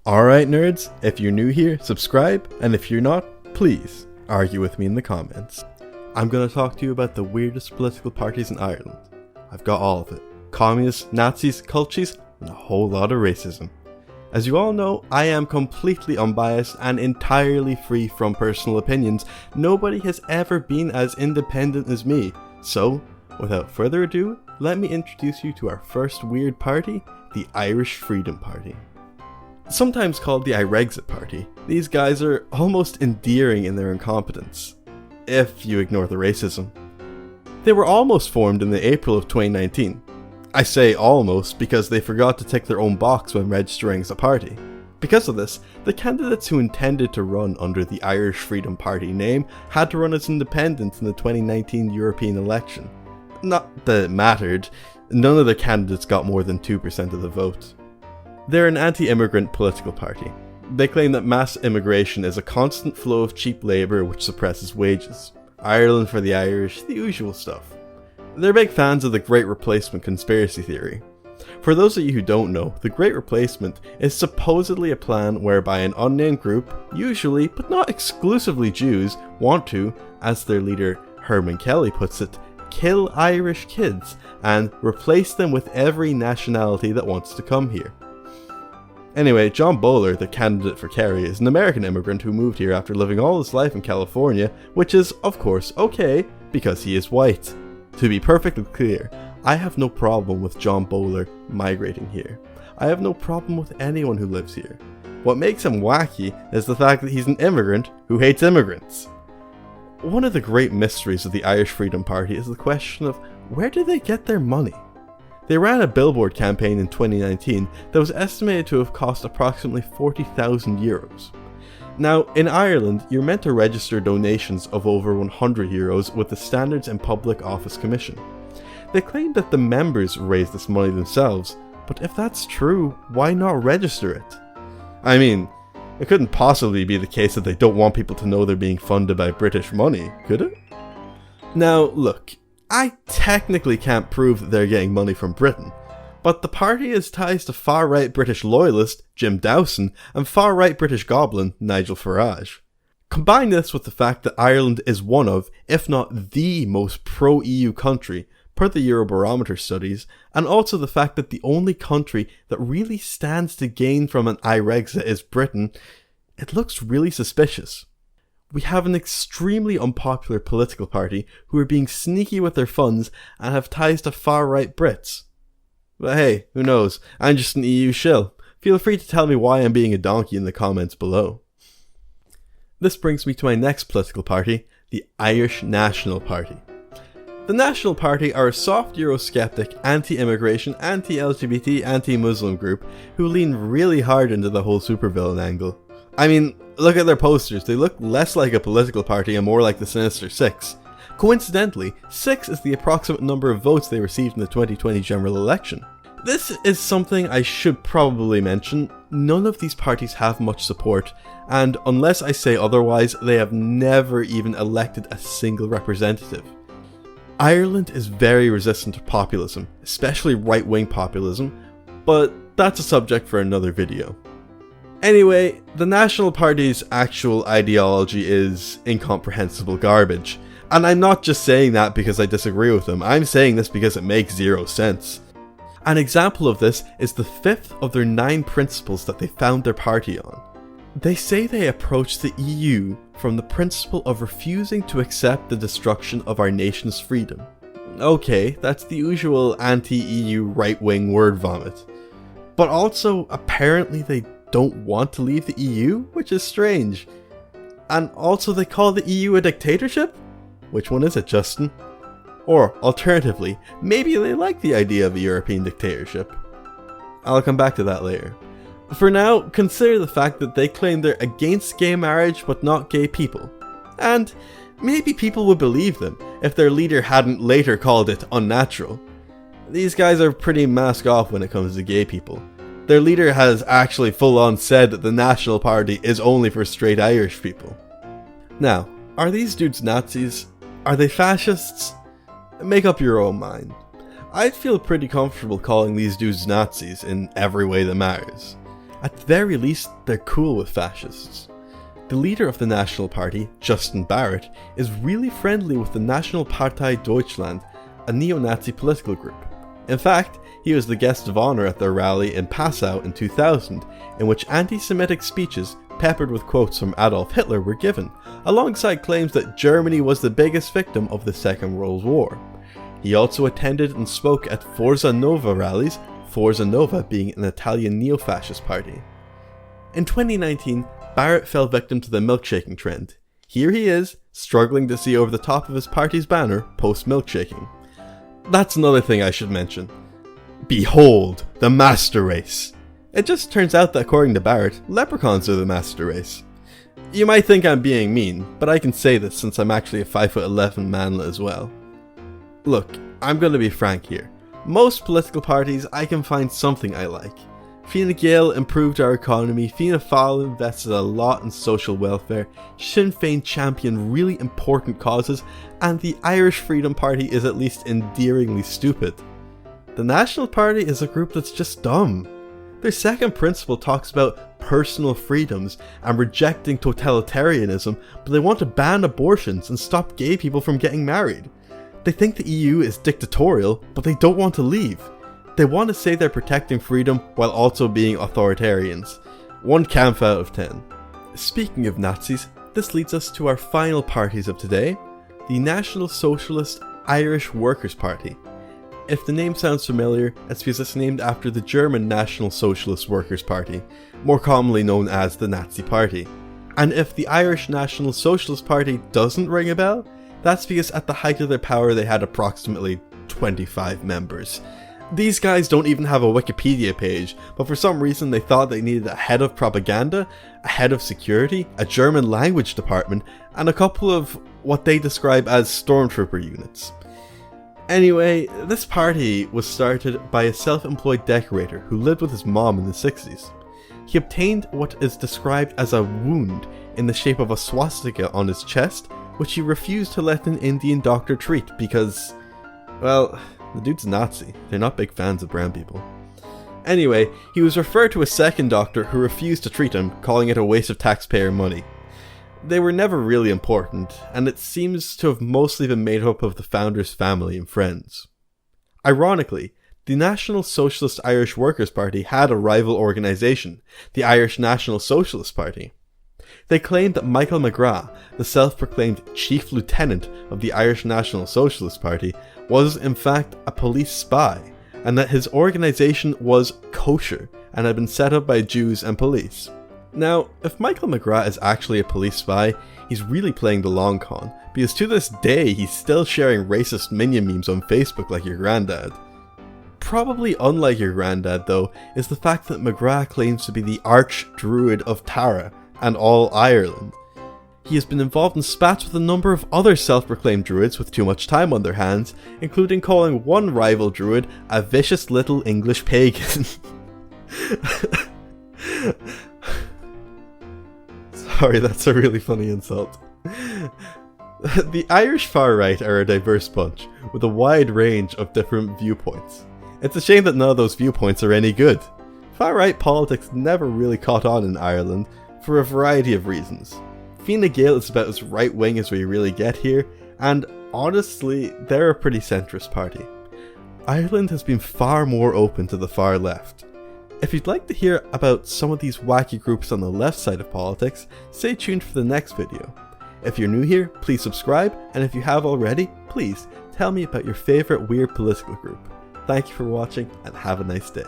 Alright nerds, if you're new here, subscribe, and if you're not, please argue with me in the comments. I'm going to talk to you about the weirdest political parties in Ireland. I've got all of it. Communists, Nazis, culties, and a whole lot of racism. As you all know, I am completely unbiased and entirely free from personal opinions. Nobody has ever been as independent as me. So, without further ado, let me introduce you to our first weird party, the Irish Freedom Party. Sometimes called the Irexit Party, these guys are almost endearing in their incompetence, if you ignore the racism. They were almost formed in the April of 2019. I say almost because they forgot to tick their own box when registering as a party. Because of this, the candidates who intended to run under the Irish Freedom Party name had to run as independents in the 2019 European election. Not that it mattered, none of the candidates got more than 2% of the vote. They're an anti-immigrant political party. They claim that mass immigration is a constant flow of cheap labour which suppresses wages. Ireland for the Irish, the usual stuff. They're big fans of the Great Replacement conspiracy theory. For those of you who don't know, the Great Replacement is supposedly a plan whereby an unnamed group, usually but not exclusively Jews, want to, as their leader Herman Kelly puts it, kill Irish kids and replace them with every nationality that wants to come here. Anyway, John Boyler, the candidate for Kerry, is an American immigrant who moved here after living all his life in California, which is, of course, okay, because he is white. To be perfectly clear, I have no problem with John Boyler migrating here. I have no problem with anyone who lives here. What makes him wacky is the fact that he's an immigrant who hates immigrants. One of the great mysteries of the Irish Freedom Party is the question of where do they get their money? They ran a billboard campaign in 2019 that was estimated to have cost approximately €40,000. Now, in Ireland, you're meant to register donations of over €100 with the Standards and Public Office Commission. They claim that the members raise this money themselves, but if that's true, why not register it? I mean, it couldn't possibly be the case that they don't want people to know they're being funded by British money, could it? Now, look, I technically can't prove that they're getting money from Britain, but the party has ties to far-right British loyalist Jim Dowson and far-right British goblin Nigel Farage. Combine this with the fact that Ireland is one of, if not the most pro-EU country, per the Eurobarometer studies, and also the fact that the only country that really stands to gain from an Irexit is Britain, it looks really suspicious. We have an extremely unpopular political party who are being sneaky with their funds and have ties to far-right Brits. But hey, who knows, I'm just an EU shill. Feel free to tell me why I'm being a donkey in the comments below. This brings me to my next political party, the Irish National Party. The National Party are a soft Eurosceptic, anti-immigration, anti-LGBT, anti-Muslim group who lean really hard into the whole supervillain angle. I mean, look at their posters, they look less like a political party and more like the Sinister Six. Coincidentally, 6 is the approximate number of votes they received in the 2020 general election. This is something I should probably mention. None of these parties have much support, and unless I say otherwise, they have never even elected a single representative. Ireland is very resistant to populism, especially right-wing populism, but that's a subject for another video. Anyway, the National Party's actual ideology is incomprehensible garbage. And I'm not just saying that because I disagree with them, I'm saying this because it makes zero sense. An example of this is the 5th of their 9 principles that they found their party on. They say they approach the EU from the principle of refusing to accept the destruction of our nation's freedom. Okay, that's the usual anti-EU right-wing word vomit. But also, apparently they don't want to leave the EU, which is strange. And also they call the EU a dictatorship? Which one is it, Justin? Or, alternatively, maybe they like the idea of a European dictatorship. I'll come back to that later. For now, consider the fact that they claim they're against gay marriage but not gay people. And maybe people would believe them if their leader hadn't later called it unnatural. These guys are pretty mask off when it comes to gay people. Their leader has actually full on said that the National Party is only for straight Irish people. Now, are these dudes Nazis? Are they fascists? Make up your own mind. I'd feel pretty comfortable calling these dudes Nazis in every way that matters. At the very least, they're cool with fascists. The leader of the National Party, Justin Barrett, is really friendly with the National Partei Deutschland, a neo-Nazi political group. In fact, he was the guest of honour at their rally in Passau in 2000, in which anti-Semitic speeches peppered with quotes from Adolf Hitler were given, alongside claims that Germany was the biggest victim of the Second World War. He also attended and spoke at Forza Nova rallies, Forza Nova being an Italian neo-fascist party. In 2019, Barrett fell victim to the milkshaking trend. Here he is, struggling to see over the top of his party's banner post-milkshaking. That's another thing I should mention. Behold, the master race! It just turns out that according to Barrett, leprechauns are the master race. You might think I'm being mean, but I can say this since I'm actually a 5'11" manlet as well. Look, I'm gonna be frank here. Most political parties I can find something I like. Fine Gael improved our economy, Fianna Fáil invested a lot in social welfare, Sinn Féin championed really important causes, and the Irish Freedom Party is at least endearingly stupid. The National Party is a group that's just dumb. Their second principle talks about personal freedoms and rejecting totalitarianism, but they want to ban abortions and stop gay people from getting married. They think the EU is dictatorial, but they don't want to leave. They want to say they're protecting freedom while also being authoritarians. 1 camp out of 10. Speaking of Nazis, this leads us to our final parties of today, the National Socialist Irish Workers' Party. If the name sounds familiar, it's because it's named after the German National Socialist Workers' Party, more commonly known as the Nazi Party. And if the Irish National Socialist Party doesn't ring a bell, that's because at the height of their power they had approximately 25 members. These guys don't even have a Wikipedia page, but for some reason they thought they needed a head of propaganda, a head of security, a German language department, and a couple of what they describe as stormtrooper units. Anyway, this party was started by a self-employed decorator who lived with his mom in the 60s. He obtained what is described as a wound in the shape of a swastika on his chest, which he refused to let an Indian doctor treat because, well, the dude's a Nazi. They're not big fans of brown people. Anyway, he was referred to a second doctor who refused to treat him, calling it a waste of taxpayer money. They were never really important, and it seems to have mostly been made up of the founder's family and friends. Ironically, the National Socialist Irish Workers' Party had a rival organisation, the Irish National Socialist Party. They claimed that Michael McGrath, the self-proclaimed chief lieutenant of the Irish National Socialist Party, was in fact a police spy, and that his organisation was kosher and had been set up by Jews and police. Now, if Michael McGrath is actually a police spy, he's really playing the long con, because to this day he's still sharing racist minion memes on Facebook like your granddad. Probably unlike your granddad though, is the fact that McGrath claims to be the arch-druid of Tara and all Ireland. He has been involved in spats with a number of other self-proclaimed druids with too much time on their hands, including calling one rival druid a vicious little English pagan. Sorry, that's a really funny insult. The Irish far right are a diverse bunch, with a wide range of different viewpoints. It's a shame that none of those viewpoints are any good. Far right politics never really caught on in Ireland, for a variety of reasons. Fine Gael is about as right wing as we really get here, and honestly, they're a pretty centrist party. Ireland has been far more open to the far left. If you'd like to hear about some of these wacky groups on the left side of politics, stay tuned for the next video. If you're new here, please subscribe, and if you have already, please tell me about your favourite weird political group. Thank you for watching, and have a nice day.